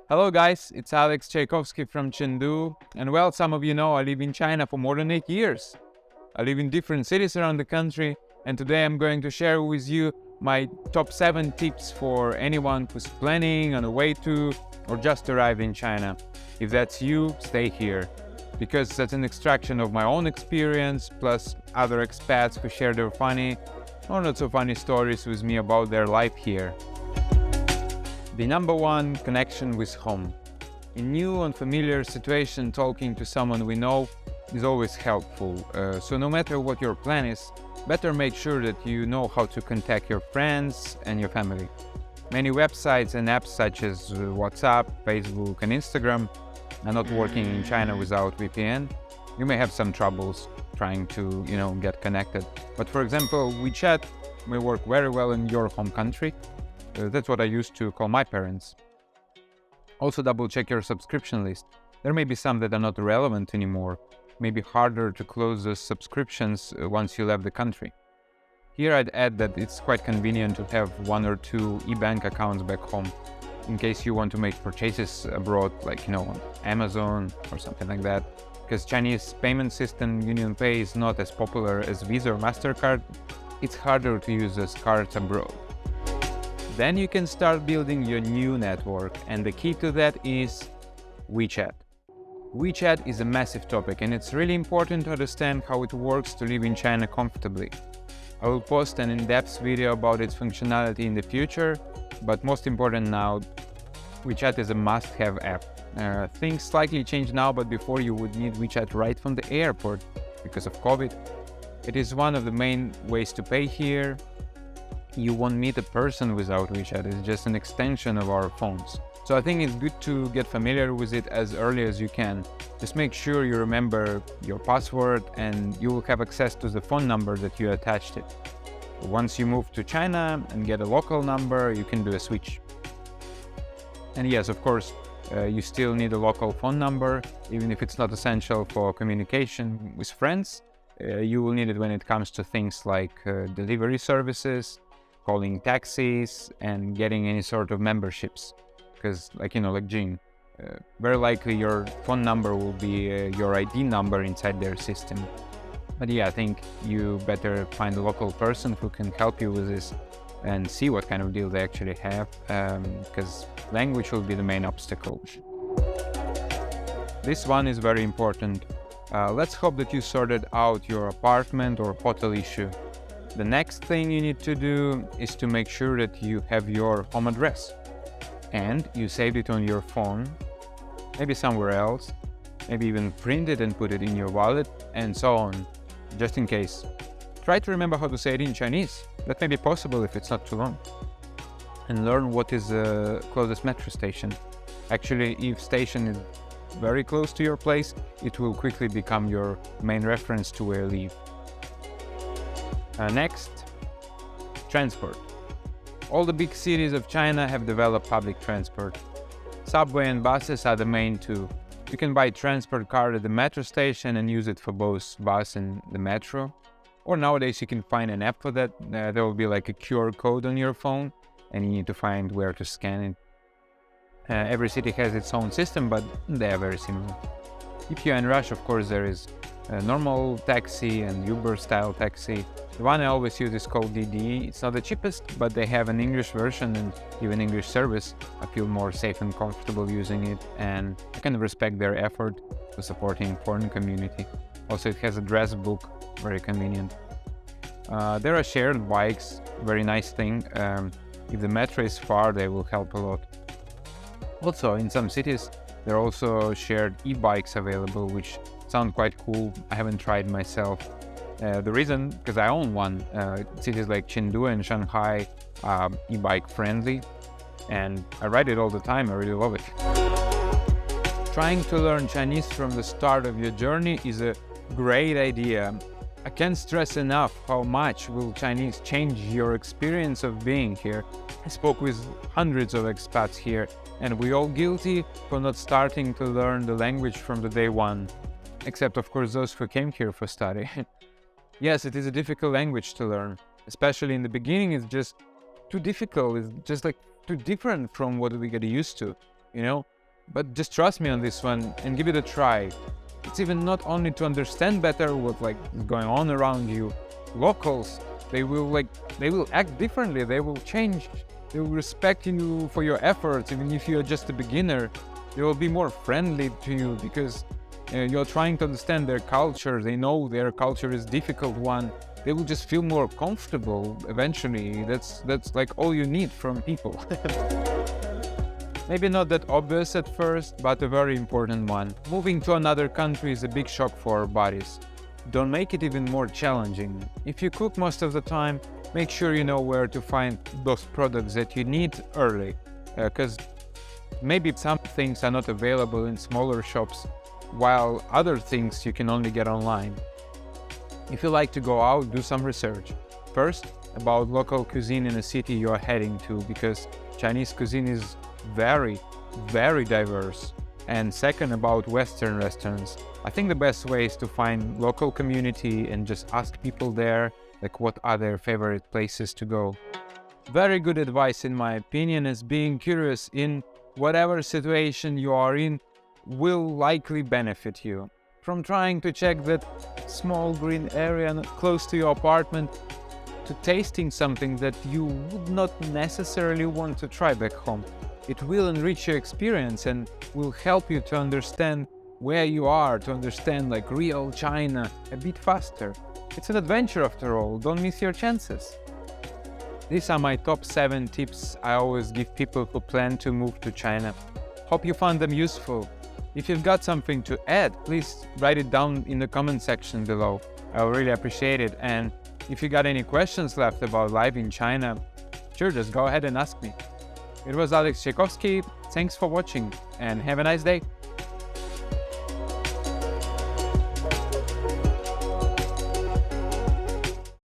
Hello guys, it's Alex Tchaikovsky from Chengdu, and well, some of you know I live in China for more than 8 years. I live in different cities around the country, and today I'm going to share with you my top 7 tips for anyone who's planning on a way to or just arrived in China. If that's you, stay here, because that's an extraction of my own experience, plus other expats who share their funny or not so funny stories with me about their life here. The number one, connection with home. In new and familiar situation, talking to someone we know is always helpful. So no matter what your plan is, better make sure that you know how to contact your friends and your family. Many websites and apps such as WhatsApp, Facebook and Instagram are not working in China without VPN. You may have some troubles trying to, get connected. But for example, WeChat may work very well in your home country. That's what I used to call my parents. Also double check your subscription list. There may be some that are not relevant anymore. It may be harder to close those subscriptions once you left the country. Here I'd add that it's quite convenient to have 1 or 2 e-bank accounts back home in case you want to make purchases abroad, like on Amazon or something like that. Because Chinese payment system UnionPay is not as popular as Visa or MasterCard, it's harder to use those cards abroad. Then you can start building your new network, and the key to that is WeChat. WeChat is a massive topic, and it's really important to understand how it works to live in China comfortably. I will post an in-depth video about its functionality in the future, but most important now, WeChat is a must-have app. Things slightly change now, but before you would need WeChat right from the airport because of COVID. It is one of the main ways to pay here. You won't meet a person without WeChat, it's just an extension of our phones. So I think it's good to get familiar with it as early as you can. Just make sure you remember your password and you will have access to the phone number that you attached it. Once you move to China and get a local number, you can do a switch. And yes, of course, you still need a local phone number, even if it's not essential for communication with friends. You will need it when it comes to things like delivery services, calling taxis and getting any sort of memberships, because like Gene, very likely your phone number will be your ID number inside their system. But yeah, I think you better find a local person who can help you with this and see what kind of deal they actually have, because language will be the main obstacle. This one is very important. Let's hope that you sorted out your apartment or hotel issue. The next thing you need to do is to make sure that you have your home address and you saved it on your phone, maybe somewhere else, maybe even print it and put it in your wallet and so on, just in case. Try to remember how to say it in Chinese. That may be possible if it's not too long. And learn what is the closest metro station. Actually, if station is very close to your place, it will quickly become your main reference to where you live. Next, transport. All the big cities of China have developed public transport. Subway and buses are the main two. You can buy transport card at the metro station and use it for both bus and the metro. Or nowadays you can find an app for that. There will be like a QR code on your phone and you need to find where to scan it. Every city has its own system, but they are very similar. If you're in rush, of course, there is a normal taxi and Uber style taxi. The one I always use is called DD. It's not the cheapest, but they have an English version and even English service. I feel more safe and comfortable using it, and I can respect their effort to supporting foreign community. Also, it has a address book, very convenient. There are shared bikes, very nice thing. If the metro is far, they will help a lot. Also, in some cities, there are also shared e-bikes available, which sound quite cool. I haven't tried myself. The reason, because I own one. Cities like Chengdu and Shanghai are e-bike friendly, and I ride it all the time. I really love it. Trying to learn Chinese from the start of your journey is a great idea. I can't stress enough how much will Chinese change your experience of being here. I spoke with hundreds of expats here, and we're all guilty for not starting to learn the language from the day one. Except of course those who came here for study. Yes, it is a difficult language to learn, especially in the beginning. It's just too difficult. It's just like too different from what we get used to. But just trust me on this one and give it a try. It's even not only to understand better what is going on around you. Locals, they will act differently. They will change. They will respect you for your efforts, even if you're just a beginner. They will be more friendly to you because you're trying to understand their culture. They know their culture is a difficult one. They will just feel more comfortable eventually. That's like all you need from people. Maybe not that obvious at first, but a very important one. Moving to another country is a big shock for our bodies. Don't make it even more challenging. If you cook most of the time, make sure you know where to find those products that you need early, because maybe some things are not available in smaller shops, while other things you can only get online. If you like to go out, do some research. First, about local cuisine in a city you are heading to, because Chinese cuisine is very, very diverse. And second, about Western restaurants. I think the best way is to find local community and just ask people there, like what are their favorite places to go. Very good advice in my opinion is being curious in whatever situation you are in will likely benefit you. From trying to check that small green area close to your apartment to tasting something that you would not necessarily want to try back home. It will enrich your experience and will help you to understand where you are, to understand real China a bit faster. It's an adventure after all, don't miss your chances. These are my top 7 tips I always give people who plan to move to China. Hope you found them useful. If you've got something to add, please write it down in the comment section below. I will really appreciate it. And if you got any questions left about life in China, sure, just go ahead and ask me. It was Alex Tchaikovsky. Thanks for watching and have a nice day.